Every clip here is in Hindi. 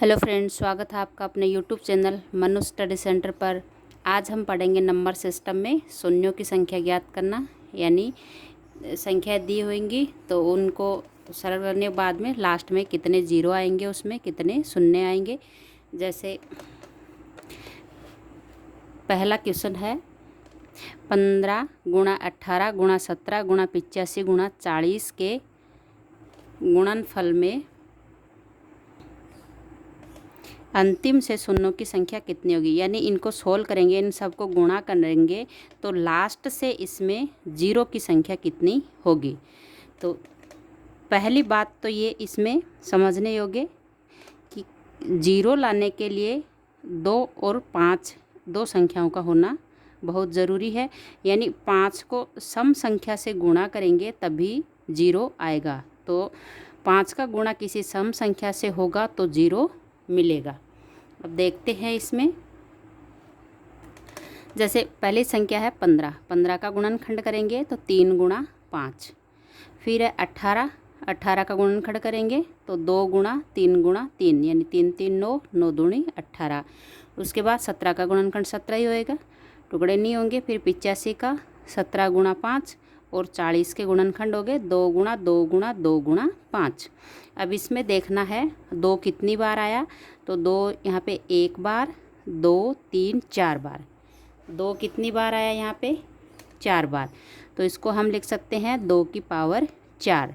हेलो फ्रेंड्स, स्वागत है आपका अपने YouTube channel Manu study centre पर। आज हम पढ़ेंगे नंबर सिस्टम में शून्यों की संख्या ज्ञात करना। यानी संख्या दी होंगी तो उनको सरल करने के बाद में लास्ट में कितने जीरो आएंगे, उसमें कितने शून्य आएंगे। जैसे पहला क्वेश्चन है 15 गुणा 18 गुणा 17 गुणा 85 गुणा 40 के गुणनफल में अंतिम से शून्यों की संख्या कितनी होगी। यानी इनको सोल्व करेंगे, इन सबको गुणा करेंगे तो लास्ट से इसमें जीरो की संख्या कितनी होगी। तो पहली बात तो ये इसमें समझने योग्य कि जीरो लाने के लिए 2 और 5 दो संख्याओं का होना बहुत ज़रूरी है। यानी 5 को सम संख्या से गुणा करेंगे तभी जीरो आएगा। तो 5 का गुणा किसी सम संख्या से होगा तो जीरो मिलेगा। अब देखते हैं इसमें। जैसे पहली संख्या है 15, 15 का गुणनखंड करेंगे तो 3 गुणा 5। फिर है 18, 18 का गुणनखंड करेंगे तो 2 गुणा 3 गुणा 3, यानी 3 3 9, 9 दूनी 18। उसके बाद 17 का गुणनखंड 17 ही होएगा, टुकड़े नहीं होंगे। फिर 85 का 17 गुणा 5 और 40 के गुणनखंड हो गए 2 गुणा 2 गुणा 2 गुणा 5। अब इसमें देखना है 2 कितनी बार आया, तो 2 यहाँ पे 1 बार, 2 3 4 बार। 2 कितनी बार आया यहाँ पे 4 बार, तो इसको हम लिख सकते हैं 2 की पावर 4।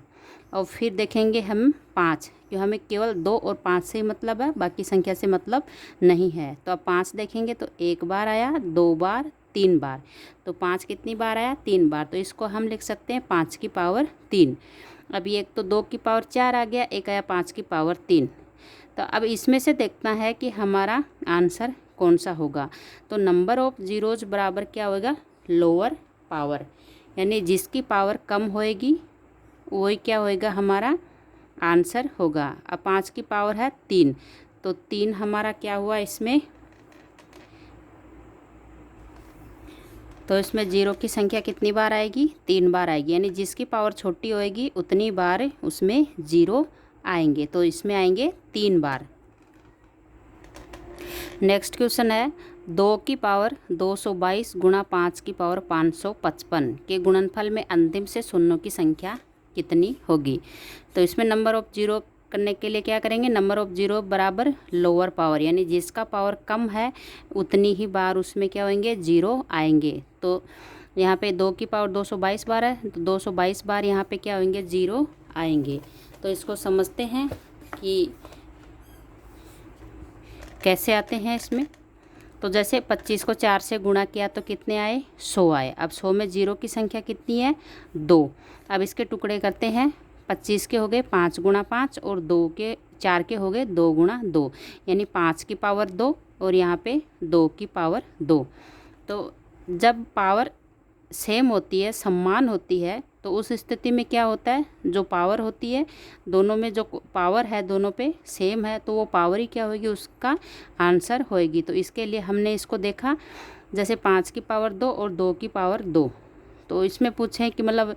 और फिर देखेंगे हम 5, क्यों हमें केवल 2 और 5 से ही मतलब है, बाकी संख्या से मतलब नहीं है। तो अब 5 देखेंगे तो 1 बार आया, 2 बार, 3 बार। तो 5 कितनी बार आया 3 बार, तो इसको हम लिख सकते हैं 5 की पावर 3। अब ये एक तो 2 की पावर 4 आ गया, एक आया 5 की पावर 3। तो अब इसमें से देखना है कि हमारा आंसर कौन सा होगा। तो नंबर ऑफ जीरोज बराबर क्या होगा, लोअर पावर। यानी जिसकी पावर कम होएगी वही क्या होएगा, हमारा आंसर होगा। अब 5 की पावर है 3, तो 3 हमारा क्या हुआ इसमें, तो इसमें जीरो की संख्या कितनी बार आएगी, 3 बार आएगी। यानी जिसकी पावर छोटी होएगी उतनी बार उसमें जीरो आएंगे, तो इसमें आएंगे 3 बार। नेक्स्ट क्वेश्चन है 2 की पावर 222 गुणा 5 की पावर 555 के गुणनफल में अंतिम से शून्यों की संख्या कितनी होगी। तो इसमें नंबर ऑफ जीरो करने के लिए क्या करेंगे, नंबर ऑफ जीरो बराबर लोअर पावर। यानी जिसका पावर कम है उतनी ही बार उसमें क्या होंगे, जीरो आएंगे। तो यहाँ पे 2 की पावर 222 बार है, तो 222 बार यहाँ पे क्या होंगे, जीरो आएंगे। तो इसको समझते हैं कि कैसे आते हैं इसमें। तो जैसे 25 को 4 से गुणा किया तो कितने आए, 100 आए। अब 100 में जीरो की संख्या कितनी है, 2। अब इसके टुकड़े करते हैं, 25 के हो गए 5 गुणा 5 और 4 के हो गए 2 गुणा 2, यानी 5 की पावर 2 और यहाँ पे 2 की पावर 2। तो जब पावर सेम होती है, समान होती है, तो उस स्थिति में क्या होता है, जो पावर होती है दोनों में, जो पावर है दोनों पे सेम है, तो वो पावर ही क्या होगी, उसका आंसर होएगी। तो इसके लिए हमने इसको देखा, जैसे 5 की पावर 2 और 2 की पावर 2। तो इसमें पूछें कि मतलब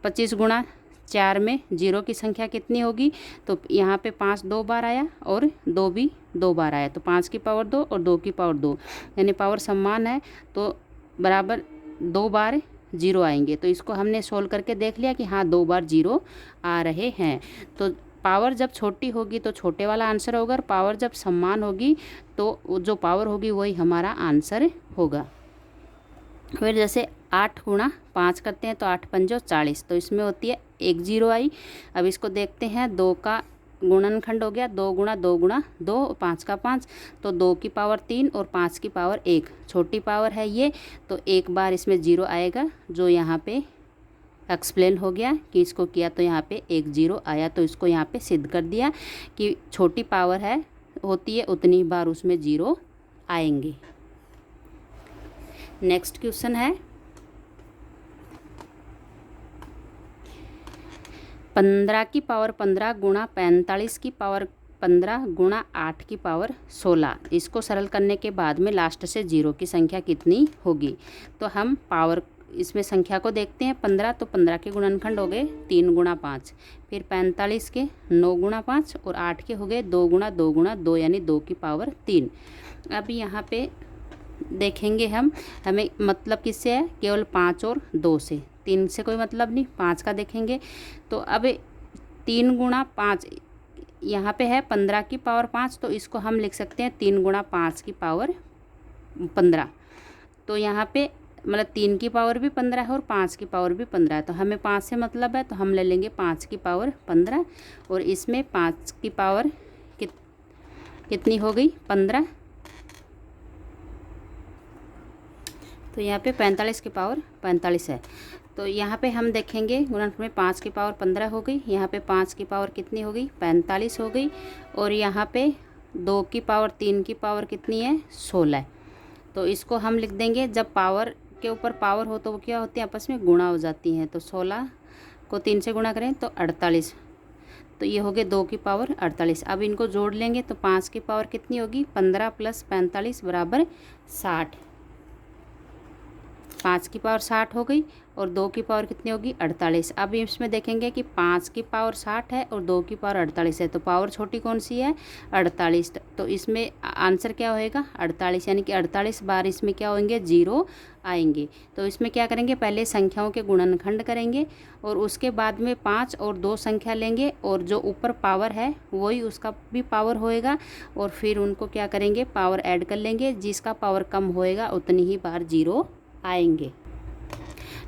25 गुणा 4 में जीरो की संख्या कितनी होगी, तो यहाँ पे 5 2 बार आया और 2 भी 2 बार आया। तो 5 की पावर 2 और 2 की पावर 2, यानी पावर समान है तो बराबर 2 बार जीरो आएंगे। तो इसको हमने सोल्व करके देख लिया कि हाँ 2 बार जीरो आ रहे हैं। तो पावर जब छोटी होगी तो छोटे वाला आंसर होगा, और पावर जब समान होगी तो जो पावर होगी वही हमारा आंसर होगा। फिर जैसे 8 गुणा 5 करते हैं तो 8 पंजो 40, तो इसमें होती है 1 जीरो आई। अब इसको देखते हैं, 2 का गुणनखंड हो गया 2 गुणा 2 गुणा 2, 5 का 5, तो 2 की पावर 3 और 5 की पावर 1, छोटी पावर है ये, तो एक बार इसमें जीरो आएगा, जो यहाँ पे एक्सप्लेन हो गया कि इसको किया तो यहाँ पे 1 जीरो आया। तो इसको यहाँ पे सिद्ध कर दिया कि छोटी पावर है होती है उतनी बार उसमें जीरो आएंगे। नेक्स्ट क्वेश्चन है 15 की पावर 15 गुणा 45 की पावर 15 गुणा 8 की पावर 16। इसको सरल करने के बाद में लास्ट से जीरो की संख्या कितनी होगी। तो हम पावर इसमें संख्या को देखते हैं 15, तो 15 के गुणनखंड हो गए 3 गुणा 5, फिर 45 के 9 गुणा 5 और 8 के हो गए 2 गुणा 2 गुणा 2 यानी 2 की पावर 3। अब यहाँ पे देखेंगे हमें मतलब किससे है, केवल 5 और 2 से, 3 से कोई मतलब नहीं, 5 का देखेंगे। तो अब 3 गुणा 5 यहाँ पे है 15 की पावर 5, तो इसको हम लिख सकते हैं 3 गुणा 5 की पावर 15। तो यहाँ पे मतलब 3 की पावर भी 15 है और 5 की पावर भी 15 है, तो हमें 5 से मतलब है, तो हम ले लेंगे 5 की पावर 15 और इसमें 5 की पावर कितनी हो गई 15, तो यहाँ पे 45 की पावर 45 है। तो यहाँ पे हम देखेंगे गुणनफल में 5 की पावर 15 हो गई, यहाँ पे 5 की पावर कितनी हो गई 45 हो गई, और यहाँ पे 2 की पावर 3 की पावर कितनी है 16। तो इसको हम लिख देंगे, जब पावर के ऊपर पावर हो तो वो क्या होती है आपस में गुणा हो जाती हैं, तो 16 को 3 से गुणा करें तो 48, तो ये हो गए 2 की पावर 48। अब इनको जोड़ लेंगे तो 5 की पावर कितनी होगी 15 + 45 बराबर 60, 5 की पावर 60 हो गई और 2 की पावर कितनी होगी 48। अब इसमें देखेंगे कि 5 की पावर 60 है और 2 की पावर 48 है, तो पावर छोटी कौन सी है 48, तो इसमें आंसर क्या होएगा 48, यानी कि 48 बार इसमें क्या होंगे 0 आएंगे। तो इसमें क्या करेंगे, पहले संख्याओं के गुणनखंड करेंगे और उसके बाद में 5 और 2 संख्या लेंगे और जो ऊपर पावर है वही उसका भी पावर होएगा, और फिर उनको क्या करेंगे पावर ऐड कर लेंगे, जिसका पावर कम होएगा उतनी ही बार 0 आएंगे।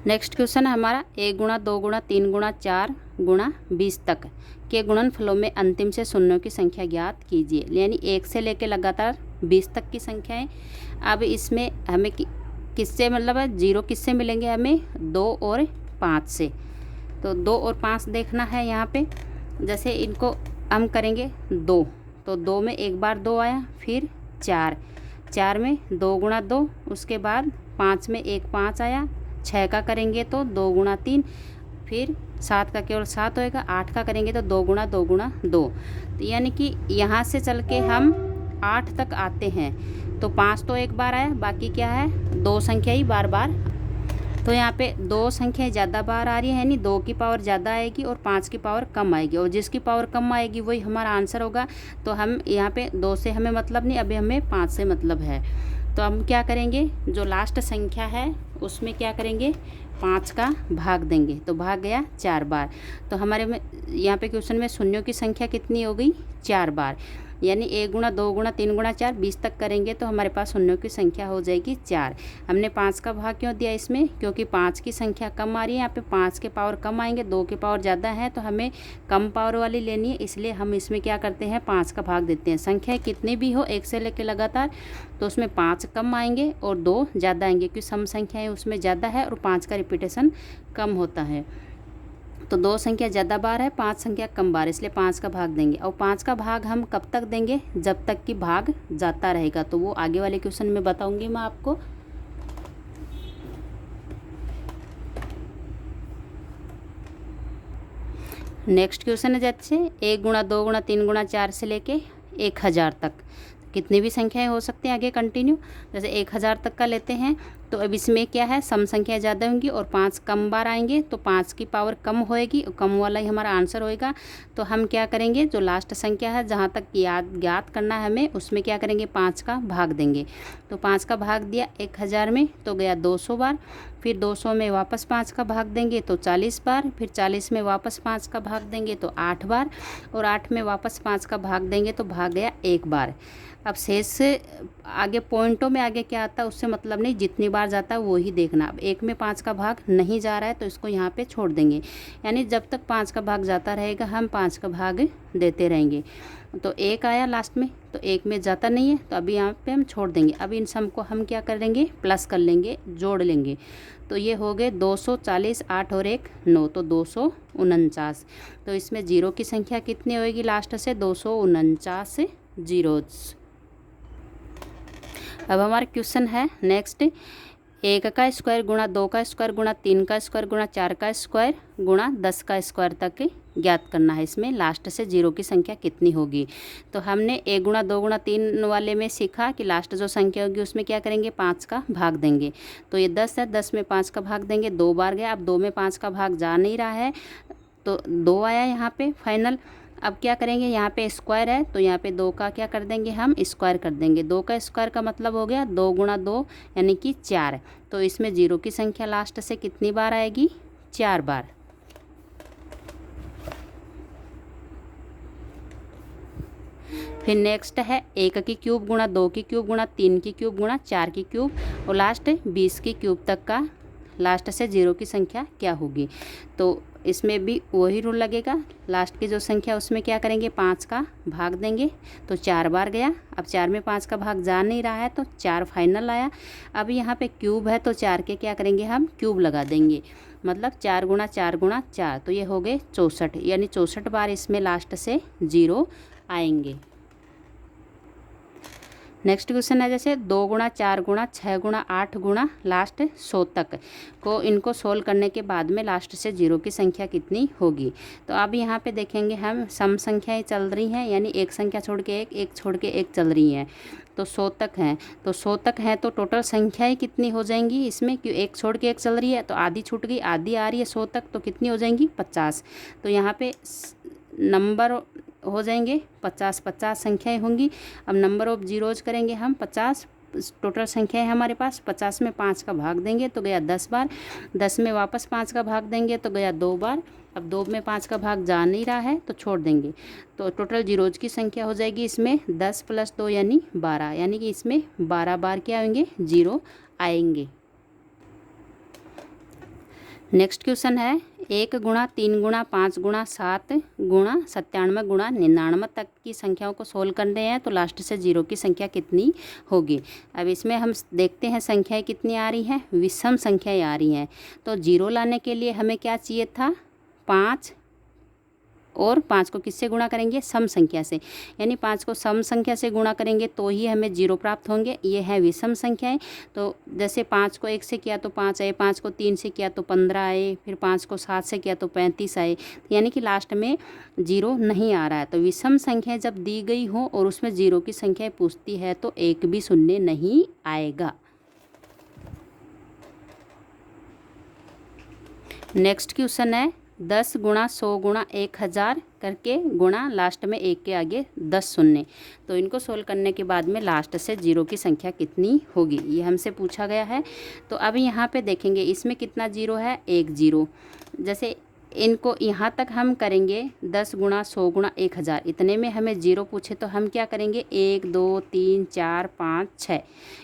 नेक्स्ट क्वेश्चन है हमारा 1 गुणा 2 गुणा 3 गुणा 4 गुणा 20 तक के गुणनफलों में अंतिम से शून्यों की संख्या ज्ञात कीजिए, यानी 1 से लेकर लगातार 20 तक की संख्याएं। अब इसमें हमें किससे मतलब है 0 किससे मिलेंगे, हमें 2 और 5 से, तो 2 और 5 देखना है। यहाँ पे जैसे इनको हम करेंगे 2, तो 2 में एक बार 2 आया, फिर 4 में 2 गुणा 2, उसके बाद 5 में एक 5 आया, 6 का करेंगे तो 2 गुणा 3, फिर 7 का केवल 7 होएगा, 8 का करेंगे तो 2 गुणा 2 गुणा 2, तो यानी कि यहाँ से चल के हम 8 तक आते हैं, तो 5 तो एक बार आया, बाकी क्या है 2 संख्या ही बार बार, तो यहाँ पे 2 संख्याएं ज़्यादा बार आ रही है, यानी 2 की पावर ज़्यादा आएगी और 5 की पावर कम आएगी, और जिसकी पावर कम आएगी वही हमारा आंसर होगा। तो हम यहाँ पे 2 से हमें मतलब नहीं, अभी हमें 5 से मतलब है। तो हम क्या करेंगे, जो लास्ट संख्या है उसमें क्या करेंगे 5 का भाग देंगे, तो भाग गया 4 बार। तो हमारे में यहाँ पे क्वेश्चन में शून्यों की संख्या कितनी हो गई 4 बार, यानी 1 गुणा 2 गुणा 3 गुणा 4 20 तक करेंगे तो हमारे पास शून्यों की संख्या हो जाएगी 4। हमने 5 का भाग क्यों दिया इसमें, क्योंकि 5 की संख्या कम आ रही है, यहाँ पे 5 के पावर कम आएंगे, 2 के पावर ज़्यादा है, तो हमें कम पावर वाली लेनी है, इसलिए हम इसमें क्या करते हैं 5 का भाग देते हैं। संख्या कितनी भी हो 1 से लेकर लगातार, तो उसमें 5 कम आएंगे और 2 ज़्यादा आएंगे, क्योंकि सम संख्याएँ उसमें ज़्यादा है और 5 का रिपीटेशन कम होता है। तो 2 संख्या ज़्यादा बार है, 5 संख्या कम बार, इसलिए 5 का भाग देंगे। और 5 का भाग हम कब तक देंगे, जब तक कि भाग जाता रहेगा, तो वो आगे वाले क्वेश्चन में बताऊंगी मैं आपको। नेक्स्ट क्वेश्चन है जैसे 1 गुणा 2 गुणा 3 गुणा 4 से लेके 1000 तक कितनी भी संख्याएं हो सकती हैं आगे कंटिन्यू, जैसे 1000 तक का लेते हैं। तो अब इसमें क्या है सम संख्या ज़्यादा होंगी और 5 कम बार आएंगे, तो 5 की पावर कम होएगी और कम वाला ही हमारा आंसर होएगा। तो हम क्या करेंगे, जो लास्ट संख्या है जहाँ तक ज्ञात करना है हमें, उसमें क्या करेंगे 5 का भाग देंगे। तो 5 का भाग दिया 1000 में तो गया 200 बार, फिर 200 में वापस 5 का भाग देंगे तो 40 बार, फिर 40 में वापस 5 का भाग देंगे तो 8 बार, और 8 में वापस 5 का भाग देंगे तो भाग गया 1 बार। अब शेष से आगे पॉइंटों में आगे क्या आता है उससे मतलब नहीं, जितनी बार जाता है वो ही देखना। अब 1 में 5 का भाग नहीं जा रहा है तो इसको यहाँ पे छोड़ देंगे, यानी जब तक 5 का भाग जाता रहेगा हम 5 का भाग देते रहेंगे। तो 1 आया लास्ट में, तो 1 में जाता नहीं है तो अभी यहाँ पे हम छोड़ देंगे। अब इन सम को हम क्या करेंगे प्लस कर लेंगे, जोड़ लेंगे। तो ये हो गए 240, 8 और 1 9, तो 249। तो इसमें 0 की संख्या कितनी होएगी लास्ट से 249 जीरोस। अब हमारा क्वेश्चन है नेक्स्ट 1 का स्क्वायर गुणा 2 का स्क्वायर गुणा 3 का स्क्वायर गुणा 4 का स्क्वायर गुणा 10 का स्क्वायर तक ज्ञात करना है, इसमें लास्ट से 0 की संख्या कितनी होगी। तो हमने 1 गुणा 2 गुणा 3 वाले में सीखा कि लास्ट जो संख्या होगी उसमें क्या करेंगे, 5 का भाग देंगे। तो ये 10 है, 10 में 5 का भाग देंगे, 2 बार गया। अब 2 में 5 का भाग जा नहीं रहा है तो 2 आया यहाँ पे फाइनल। अब क्या करेंगे, यहाँ पे स्क्वायर है तो यहाँ पे 2 का क्या कर देंगे, हम स्क्वायर कर देंगे। 2 का स्क्वायर का मतलब हो गया 2 गुणा 2 यानी कि 4। तो इसमें 0 की संख्या लास्ट से कितनी बार आएगी, 4 बार। फिर नेक्स्ट है 1 की क्यूब गुणा 2 की क्यूब गुणा 3 की क्यूब गुणा 4 की क्यूब और लास्ट 20 की क्यूब तक का लास्ट से 0 की संख्या क्या होगी। तो इसमें भी वही रूल लगेगा, लास्ट की जो संख्या उसमें क्या करेंगे, 5 का भाग देंगे। तो 4 बार गया। अब 4 में 5 का भाग जा नहीं रहा है तो 4 फाइनल आया। अब यहाँ पे क्यूब है तो 4 के क्या करेंगे, हम क्यूब लगा देंगे, मतलब 4 गुणा 4 गुणा 4, तो ये हो गए 64, यानी 64 बार इसमें लास्ट से 0 आएंगे। नेक्स्ट क्वेश्चन है जैसे 2 गुणा 4 गुणा 6 गुणा 8 गुणा लास्ट 100 तक को इनको सोल्व करने के बाद में लास्ट से 0 की संख्या कितनी होगी। तो अब यहाँ पे देखेंगे हम सम संख्याएं चल रही हैं, यानी एक संख्या छोड़ के एक छोड़ के एक चल रही हैं। तो 100 तक हैं, तो 100 तक हैं तो टोटल संख्याएं कितनी हो जाएंगी इसमें, क्यों एक छोड़ के एक चल रही है तो आधी छूट गई, आधी आ रही है 100 तक, तो कितनी हो जाएंगी 50। तो यहाँ पे नंबर हो जाएंगे 50, 50 संख्याएं होंगी। अब नंबर ऑफ जीरोज करेंगे हम 50, टोटल संख्याएं हमारे पास 50 में 5 का भाग देंगे तो गया 10 बार, 10 में वापस 5 का भाग देंगे तो गया 2 बार। अब 2 में 5 का भाग जा नहीं रहा है तो छोड़ देंगे। तो टोटल जीरोज की संख्या हो जाएगी इसमें 10 + 2 यानी 12, यानी कि इसमें 12 बार क्या आएंगे, 0 आएंगे। नेक्स्ट क्वेश्चन है 1 गुणा 3 गुणा 5 गुणा 7 गुणा 97 गुणा 99 तक की संख्याओं को सोल्व करने हैं तो लास्ट से 0 की संख्या कितनी होगी। अब इसमें हम देखते हैं संख्याएं कितनी आ रही हैं, विषम संख्याएं आ रही हैं। तो 0 लाने के लिए हमें क्या चाहिए था, 5, और 5 को किससे गुणा करेंगे, सम संख्या से, यानी 5 को सम संख्या से गुणा करेंगे तो ही हमें 0 प्राप्त होंगे। ये है विषम संख्याएं। तो जैसे 5 को 1 से किया तो 5 आए, 5 को 3 से किया तो 15 आए, फिर 5 को 7 से किया तो 35 आए, यानी कि लास्ट में 0 नहीं आ रहा है। तो विषम संख्याएं जब दी गई हो और उसमें 0 की संख्याएं पूछती है तो एक भी शून्य नहीं आएगा। नेक्स्ट क्वेश्चन है 10 गुणा 100 गुणा 1000 करके गुणा लास्ट में 1 के आगे 10 शून्य। तो इनको सोल्व करने के बाद में लास्ट से 0 की संख्या कितनी होगी, ये हमसे पूछा गया है। तो अब यहाँ पे देखेंगे इसमें कितना 0 है, 1 0। जैसे इनको यहाँ तक हम करेंगे 10 गुणा 100 गुणा 1000, इतने में हमें 0 पूछे तो हम क्या करेंगे, 1 2 3 4 5 6,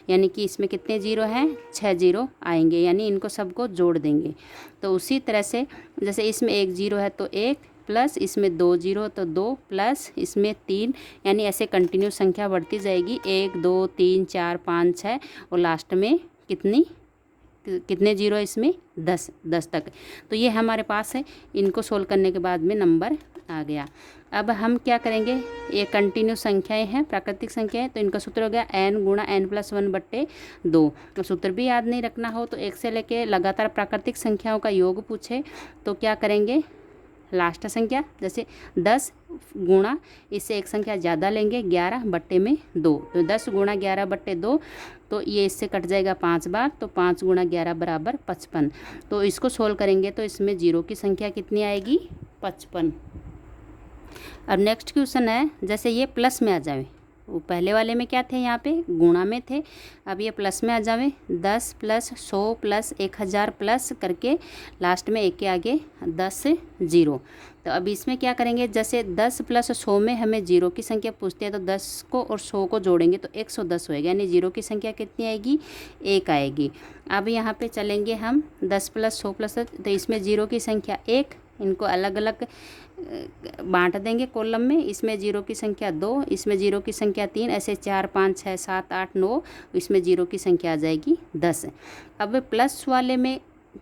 यानी कि इसमें कितने 0 हैं, 6 0 आएंगे, यानी इनको सबको जोड़ देंगे। तो उसी तरह से जैसे इसमें 1 0 है तो 1, प्लस इसमें 2 0 तो 2, प्लस इसमें 3, यानी ऐसे कंटिन्यू संख्या बढ़ती जाएगी, 1 2 3 4 5 6 और लास्ट में कितने 0 इसमें, 10 तक। तो ये हमारे पास है, इनको सोल्व करने के बाद में नंबर आ गया। अब हम क्या करेंगे, ये कंटिन्यू संख्याएं हैं, प्राकृतिक संख्याएं, तो इनका सूत्र हो गया n गुणा n+1/2। तो सूत्र भी याद नहीं रखना हो तो 1 से लेके लगातार प्राकृतिक संख्याओं का योग पूछे तो क्या करेंगे, लास्ट संख्या जैसे 10 गुणा इससे एक संख्या ज़्यादा लेंगे 11/2, तो 10 गुणा 11/2, तो ये इससे कट जाएगा 5 बार, तो 5 गुणा 11 बराबर 55। तो इसको सोल्व करेंगे तो इसमें 0 की संख्या कितनी आएगी, 55। अब नेक्स्ट क्वेश्चन है जैसे ये प्लस में आ जाए, वो पहले वाले में क्या थे, यहाँ पे गुणा में थे, अब ये प्लस में आ जावे, 10 + 100 + 1000 प्लस करके लास्ट में 1 के आगे 10 0। तो अब इसमें क्या करेंगे, जैसे 10 + 100 में हमें 0 की संख्या पूछती है तो 10 को और 100 को जोड़ेंगे तो 110 होएगा, यानी 0 की संख्या कितनी आएगी, 1 आएगी। अब यहाँ पे चलेंगे हम 10 + 100 + तो इसमें 0 की संख्या 1, इनको अलग अलग बांट देंगे कॉलम में, इसमें 0 की संख्या 2, इसमें 0 की संख्या 3, ऐसे 4 5 6 7 8 9, इसमें 0 की संख्या आ जाएगी 10। अब प्लस वाले में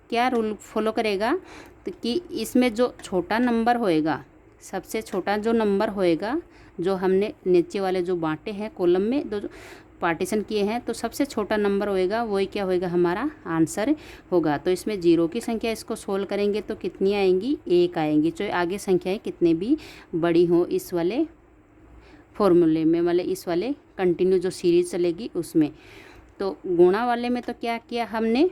क्या रूल फॉलो करेगा, तो कि इसमें जो छोटा नंबर होएगा, सबसे छोटा जो नंबर होएगा, जो हमने नीचे वाले जो बांटे हैं कॉलम में, तो पार्टीशन किए हैं तो सबसे छोटा नंबर होएगा वही क्या होएगा हमारा आंसर होगा। तो इसमें 0 की संख्या इसको सोल्व करेंगे तो कितनी आएंगी, 1 आएंगी। जो आगे संख्याएं कितने भी बड़ी हो इस वाले फॉर्मूले में, मतलब इस वाले कंटिन्यू जो सीरीज चलेगी उसमें। तो गुणा वाले में तो क्या किया हमने,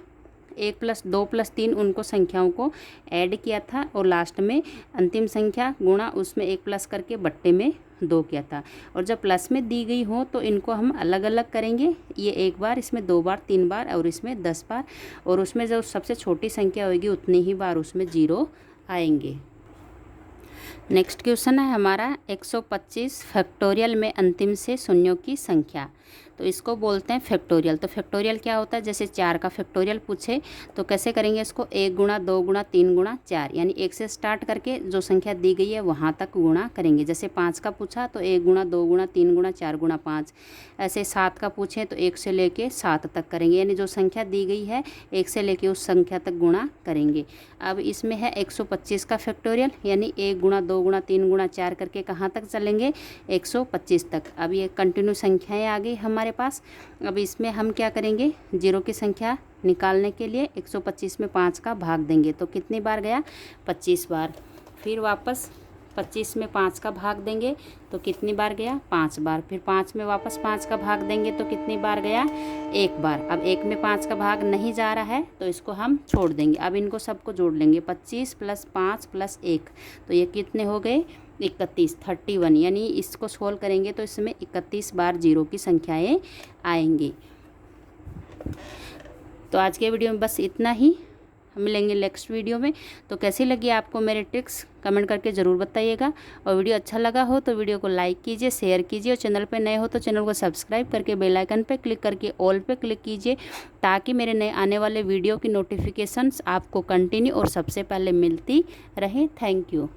1 + 2 + 3 उनको संख्याओं को ऐड किया था और लास्ट में अंतिम संख्या गुणा उसमें 1 प्लस करके बट्टे में 2 किया था। और जब प्लस में दी गई हो तो इनको हम अलग अलग करेंगे, ये 1 बार, इसमें 2 बार, 3 बार और इसमें 10 बार। और उसमें जो सबसे छोटी संख्या होगी उतनी ही बार उसमें 0 आएंगे। नेक्स्ट क्वेश्चन है हमारा 125 फैक्टोरियल में अंतिम से शून्यों की संख्या। तो इसको बोलते हैं फैक्टोरियल। तो फैक्टोरियल क्या होता है, जैसे 4 का फैक्टोरियल पूछे तो कैसे करेंगे इसको, 1 गुणा 2 गुणा 3 गुणा 4, यानी 1 से स्टार्ट करके जो संख्या दी गई है वहाँ तक गुणा करेंगे। जैसे 5 का पूछा तो 1 गुणा 2 गुणा 3 गुणा 4 गुणा 5। ऐसे 7 का पूछे तो 1 से लेके 7 तक करेंगे, यानी जो संख्या दी गई है 1 से लेके उस संख्या तक गुणा करेंगे। अब इसमें है 125 का फैक्टोरियल, यानी 1 गुणा 2 गुणा 3 गुणा 4 करके कहाँ तक चलेंगे, 125 तक। अब ये कंटिन्यू संख्याएँ आ गई हमारे पास। अब इसमें हम क्या करेंगे, 0 की संख्या निकालने के लिए 125 में 5 का भाग देंगे तो कितनी बार गया, 25 बार। फिर वापस 25 में 5 का भाग देंगे तो कितनी बार गया, 5 बार। फिर 5 में वापस 5 का भाग देंगे तो कितनी बार गया, 1 बार। अब 1 में 5 का भाग नहीं जा रहा है तो इसको हम छोड़ देंगे। अब इनको सबको जोड़ लेंगे, 25 + 5 + 1 तो ये कितने हो गए, 31, 31। यानी इसको सोल्व करेंगे तो इसमें 31 बार 0 की संख्याएँ आएंगी। तो आज के वीडियो में बस इतना ही, हम मिलेंगे नेक्स्ट वीडियो में। तो कैसी लगी आपको मेरे ट्रिक्स कमेंट करके ज़रूर बताइएगा। और वीडियो अच्छा लगा हो तो वीडियो को लाइक कीजिए, शेयर कीजिए और चैनल पे नए हो तो चैनल को सब्सक्राइब करके बेल आइकन पे क्लिक करके ऑल पे क्लिक कीजिए, ताकि मेरे नए आने वाले वीडियो की नोटिफिकेशंस आपको कंटिन्यू और सबसे पहले मिलती रहे। Thank you.